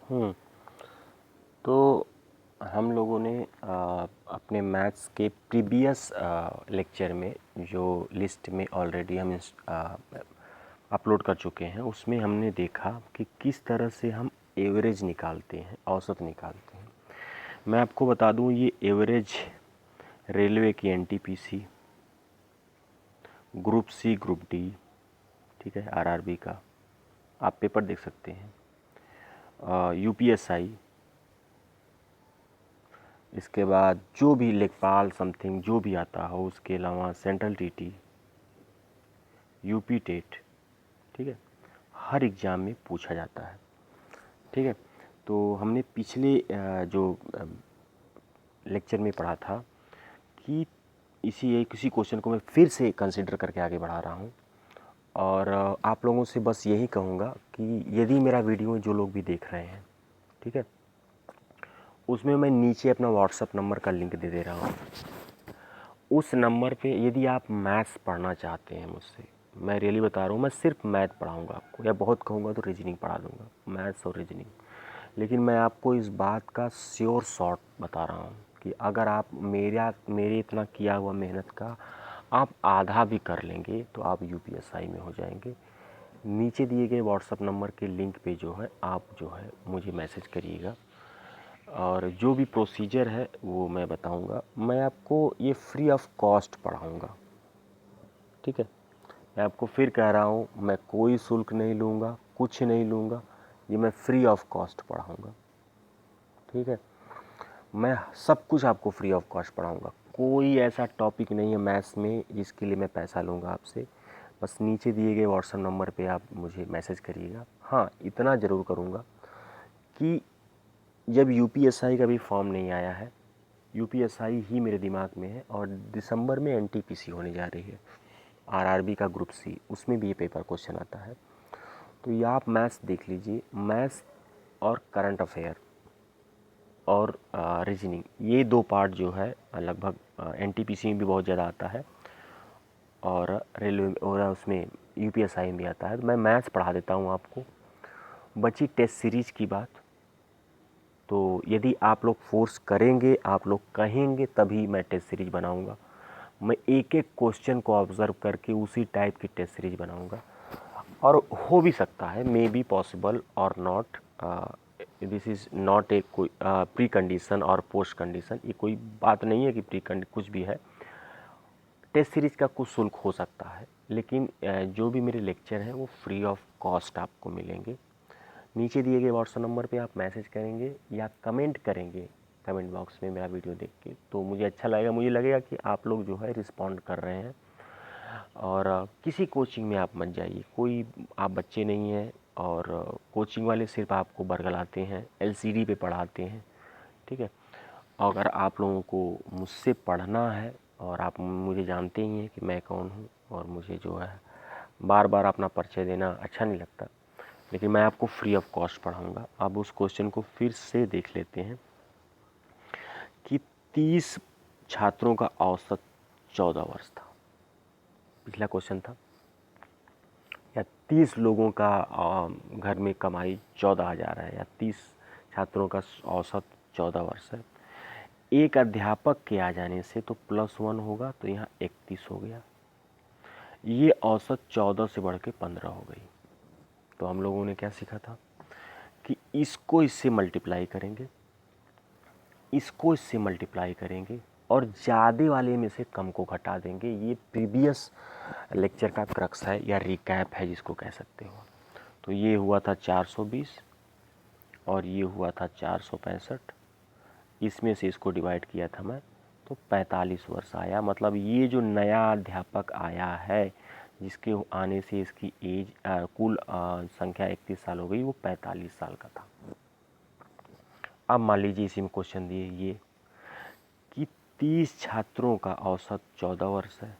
हम्म। तो हम लोगों ने अपने मैथ्स के प्रीवियस लेक्चर में जो लिस्ट में ऑलरेडी हम अपलोड कर चुके हैं, उसमें हमने देखा कि किस तरह से हम एवरेज निकालते हैं, औसत निकालते हैं। मैं आपको बता दूं, ये एवरेज रेलवे की NTPC, group C, group D, ठीक है, आरआरबी का आप पेपर देख सकते हैं, यूपीएसआई, इसके बाद जो भी लेखपाल समथिंग जो भी आता हो, उसके अलावा सेंट्रल टीटी, यूपी टेट, ठीक है, हर एग्ज़ाम में पूछा जाता है। ठीक है, तो हमने पिछले जो लेक्चर में पढ़ा था कि किसी क्वेश्चन को मैं फिर से कंसिडर करके आगे बढ़ा रहा हूँ। और आप लोगों से बस यही कहूँगा कि यदि मेरा वीडियो जो लोग भी देख रहे हैं, ठीक है, उसमें मैं नीचे अपना व्हाट्सअप नंबर का लिंक दे रहा हूँ। उस नंबर पे यदि आप मैथ्स पढ़ना चाहते हैं मुझसे, मैं रियली बता रहा हूँ, मैं सिर्फ मैथ पढ़ाऊँगा आपको, या बहुत कहूँगा तो रीजनिंग पढ़ा दूँगा, मैथ्स और रीजनिंग। लेकिन मैं आपको इस बात का श्योर शॉट बता रहा हूँ कि अगर आप मेरे इतना किया हुआ मेहनत का आप आधा भी कर लेंगे तो आप यूपीएसआई में हो जाएंगे। नीचे दिए गए व्हाट्सअप नंबर के लिंक पे जो है आप जो है मुझे मैसेज करिएगा, और जो भी प्रोसीजर है वो मैं बताऊंगा। मैं आपको ये फ्री ऑफ कॉस्ट पढ़ाऊंगा, ठीक है। मैं आपको फिर कह रहा हूँ, मैं कोई शुल्क नहीं लूँगा, कुछ नहीं लूँगा, ये मैं फ्री ऑफ कॉस्ट पढ़ाऊंगा, ठीक है। मैं सब कुछ आपको फ्री ऑफ कॉस्ट पढ़ाऊंगा। कोई ऐसा टॉपिक नहीं है मैथ्स में जिसके लिए मैं पैसा लूँगा आपसे। बस नीचे दिए गए व्हाट्सएप नंबर पे आप मुझे मैसेज करिएगा। हाँ, इतना ज़रूर करूँगा कि जब यूपीएसआई का भी फॉर्म नहीं आया है, यूपीएसआई ही मेरे दिमाग में है, और दिसंबर में एनटीपीसी होने जा रही है, आरआरबी का ग्रुप सी, उसमें भी ये पेपर क्वेश्चन आता है। तो ये आप मैथ्स देख लीजिए, मैथ्स और करंट अफेयर और रीजनिंग, ये दो पार्ट जो है लगभग एनटीपीसी में भी बहुत ज़्यादा आता है, और रेलवे और उसमें यूपीएसआई में भी आता है। तो मैं मैथ्स पढ़ा देता हूँ आपको। बची टेस्ट सीरीज़ की बात, तो यदि आप लोग फोर्स करेंगे, आप लोग कहेंगे, तभी मैं टेस्ट सीरीज बनाऊंगा। मैं एक एक क्वेश्चन को ऑब्ज़र्व करके उसी टाइप की टेस्ट सीरीज बनाऊंगा। और हो भी सकता है, मे बी पॉसिबल और not, this is not a कोई प्री कंडीशन और पोस्ट कंडीशन, ये कोई बात नहीं है कि कुछ भी है। टेस्ट सीरीज का कुछ शुल्क हो सकता है, लेकिन जो भी मेरे लेक्चर हैं वो फ्री ऑफ कॉस्ट आपको मिलेंगे। नीचे दिए गए व्हाट्सएप नंबर पे आप मैसेज करेंगे या कमेंट करेंगे कमेंट बॉक्स में मेरा वीडियो देख के, तो मुझे अच्छा लगेगा, मुझे लगेगा कि आप लोग जो है रिस्पॉन्ड कर रहे हैं। और किसी कोचिंग में आप मत जाइए, कोई आप बच्चे नहीं हैं, और कोचिंग वाले सिर्फ आपको बरगलाते हैं, एलसीडी पे पढ़ाते हैं, ठीक है। अगर आप लोगों को मुझसे पढ़ना है, और आप मुझे जानते ही हैं कि मैं कौन हूँ, और मुझे जो है बार बार अपना परिचय देना अच्छा नहीं लगता, लेकिन मैं आपको फ्री ऑफ कॉस्ट पढ़ाऊँगा। अब उस क्वेश्चन को फिर से देख लेते हैं कि 30 छात्रों का औसत 14 वर्ष था, पिछला क्वेश्चन था, या 30 लोगों का घर में कमाई 14,000 है, या 30 छात्रों का औसत 14 वर्ष है। एक अध्यापक के आ जाने से तो +1 होगा, तो यहाँ 31 हो गया। ये औसत 14 से बढ़ के 15 हो गई। तो हम लोगों ने क्या सीखा था कि इसको इससे मल्टीप्लाई करेंगे, इसको इससे मल्टीप्लाई करेंगे, और ज़्यादा वाले में से कम को घटा देंगे। ये प्रीवियस लेक्चर का क्रक्स है या रिकैप है जिसको कह सकते हो। तो ये हुआ था 420 और ये हुआ था 465, इसमें से इसको डिवाइड किया था मैं, तो 45 वर्ष आया। मतलब ये जो नया अध्यापक आया है जिसके आने से इसकी एज कुल संख्या 31 साल हो गई, वो 45 साल का था। अब मान लीजिए इसी में क्वेश्चन दिए ये कि 30 छात्रों का औसत 14 वर्ष है,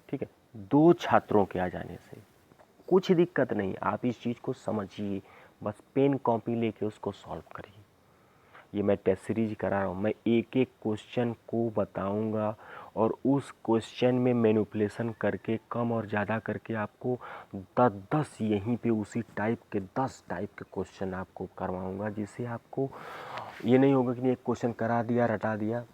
ठीक है। 2 छात्रों के आ जाने से कुछ दिक्कत नहीं, आप इस चीज़ को समझिए, बस पेन कॉपी लेके उसको सॉल्व करिए। ये मैं टेस्ट सीरीज करा रहा हूँ, मैं एक एक क्वेश्चन को बताऊंगा, और उस क्वेश्चन में मैनिपुलेशन करके कम और ज़्यादा करके आपको 10 यहीं पे उसी टाइप के 10 टाइप के क्वेश्चन आपको करवाऊँगा, जिससे आपको ये नहीं होगा कि एक क्वेश्चन करा दिया रटा दिया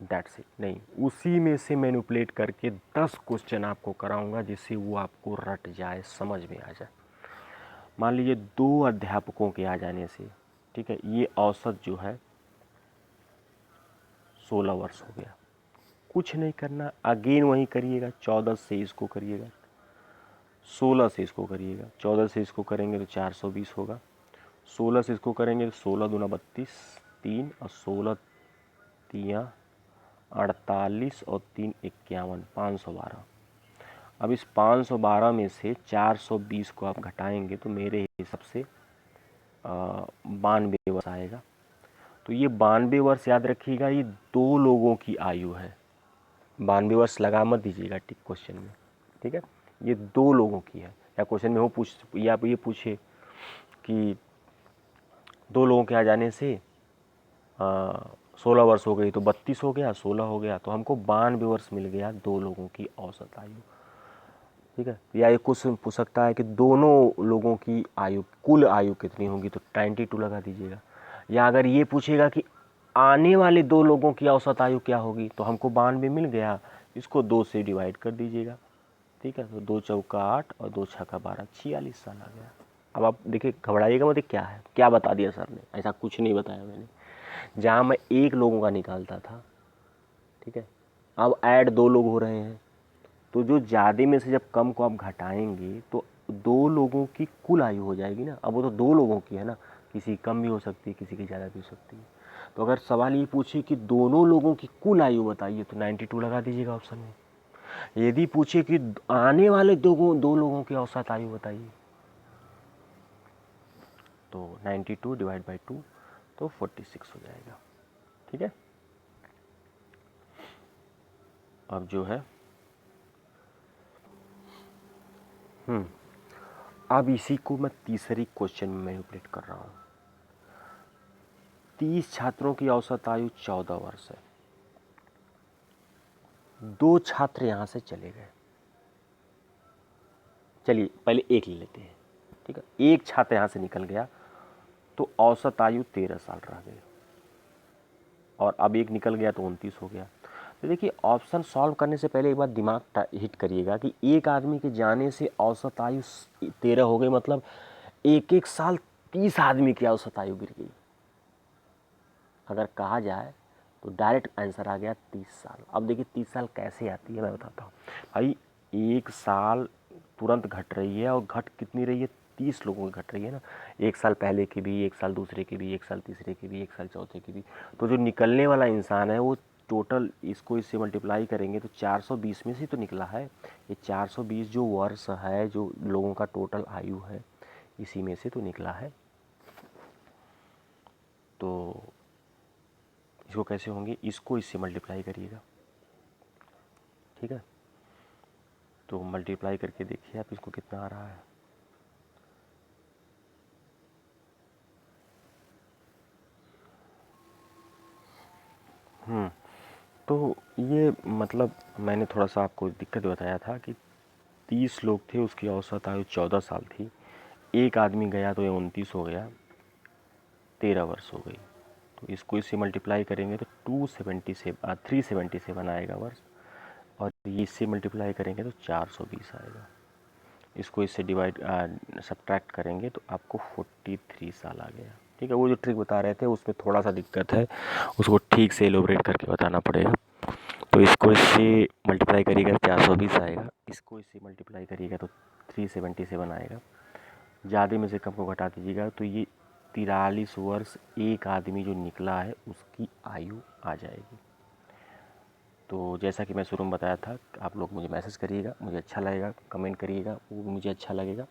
दैट्स इट, नहीं, उसी में से मैनिपुलेट करके 10 क्वेश्चन आपको कराऊँगा जिससे वो आपको रट जाए, समझ में आ जाए। मान लीजिए 2 अध्यापकों के आ जाने से, ठीक है, ये औसत जो है 16 वर्ष हो गया। कुछ नहीं करना, अगेन वही करिएगा, 14 से इसको करिएगा, 16 से इसको करिएगा, 14 से इसको करेंगे तो 420 होगा, 16 से इसको करेंगे तो 16 दूना 32, 3 और 16 तियाँ 48 और 3 51, 512। अब इस 512 में से 420 को आप घटाएंगे तो मेरे हिसाब से 92 वर्ष आएगा। तो ये 92 वर्ष याद रखिएगा, ये 2 लोगों की आयु है। 92 वर्ष लगा मत दीजिएगा टिक क्वेश्चन में, ठीक है, ये 2 लोगों की है। या क्वेश्चन में हो या आप ये पूछे कि 2 लोगों के आ जाने से 16 वर्ष हो गई तो 32 हो गया, 16 हो गया, तो हमको 92 वर्ष मिल गया 2 लोगों की औसत आयु, ठीक है। या ये क्वेश्चन पूछ सकता है कि दोनों लोगों की आयु, कुल आयु कितनी होगी, तो 92 लगा दीजिएगा। या अगर ये पूछेगा कि आने वाले 2 लोगों की औसत आयु क्या होगी, तो हमको 92 मिल गया, इसको 2 से डिवाइड कर दीजिएगा, ठीक है। तो 2 चौका 8 और 2 छक्का 12, 46 साल आ गया। अब आप देखिए, घबराइएगा मत, क्या है, क्या बता दिया सर ने, ऐसा कुछ नहीं बताया मैंने। जहाँ मैं 1 लोगों का निकालता था, ठीक है, अब ऐड 2 लोग हो रहे हैं, तो जो ज़्यादा में से जब कम को आप घटाएंगे तो 2 लोगों की कुल आयु हो जाएगी ना। अब वो तो 2 लोगों की है ना, किसी कम भी हो सकती है, किसी की ज़्यादा भी हो सकती है। तो अगर सवाल ये पूछे कि दोनों लोगों की कुल आयु बताइए तो 92 लगा दीजिएगा ऑप्शन में। यदि पूछे कि आने वाले 2 लोगों की औसत आयु बताइए तो 92 डिवाइड बाई 2 तो 46 हो जाएगा, ठीक है। अब जो है अब इसी को मैं तीसरी क्वेश्चन में मैनिपुलेट कर रहा हूँ। 30 छात्रों की औसत आयु 14 वर्ष है। 2 छात्र यहाँ से चले गए, चलिए पहले एक ले लेते हैं, ठीक है। एक छात्र यहाँ से निकल गया तो औसत आयु 13 साल रह गई, और अब एक निकल गया तो 29 हो गया। तो देखिए, ऑप्शन सॉल्व करने से पहले एक बार दिमाग हिट करिएगा कि एक आदमी के जाने से औसत आयु 13 हो गई, मतलब 1-1 साल 30 आदमी की औसत आयु गिर गई। अगर कहा जाए तो डायरेक्ट आंसर आ गया 30 साल। अब देखिए 30 साल कैसे आती है, मैं बताता हूँ भाई। 1 साल तुरंत घट रही है, और घट कितनी रही है, 30 लोगों की घट रही है ना। 1 साल पहले की भी, 1 साल दूसरे की भी, 1 साल तीसरे की भी, 1 साल चौथे की भी। तो जो निकलने वाला इंसान है वो टोटल, इसको इससे मल्टीप्लाई करेंगे तो 420 में से तो निकला है। ये 420 जो वर्ष है, जो लोगों का टोटल आयु है, इसी में से तो निकला है। तो इसको कैसे होंगे, इसको इससे मल्टीप्लाई करिएगा, ठीक है। तो मल्टीप्लाई करके देखिए आप, इसको कितना आ रहा है। तो ये मतलब मैंने थोड़ा सा आपको दिक्कत बताया था कि 30 लोग थे, उसकी औसत आयु 14 साल थी। एक आदमी गया तो ये 29 हो गया, 13 वर्ष हो गई। तो इसको इससे मल्टीप्लाई करेंगे तो 377 आएगा वर्ष, और इससे मल्टीप्लाई करेंगे तो 420 आएगा। इसको इससे डिवाइड सब्ट्रैक्ट करेंगे तो आपको 43 साल आ गया, ठीक है। वो जो ट्रिक बता रहे थे उसमें थोड़ा सा दिक्कत है, उसको ठीक से एलोबरेट करके बताना पड़ेगा। तो इसको इससे मल्टीप्लाई करिएगा तो 420 आएगा, इसको इससे मल्टीप्लाई करिएगा तो 377 आएगा। ज़्यादा में से कम को घटा दीजिएगा तो ये 43 वर्ष एक आदमी जो निकला है उसकी आयु आ जाएगी। तो जैसा कि मैं शुरू में बताया था, आप लोग मुझे मैसेज करिएगा, मुझे अच्छा लगेगा, कमेंट करिएगा, वो मुझे अच्छा लगेगा,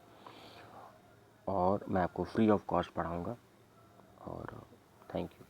और मैं आपको फ्री ऑफ कॉस्ट पढ़ाऊँगा। और थैंक यू।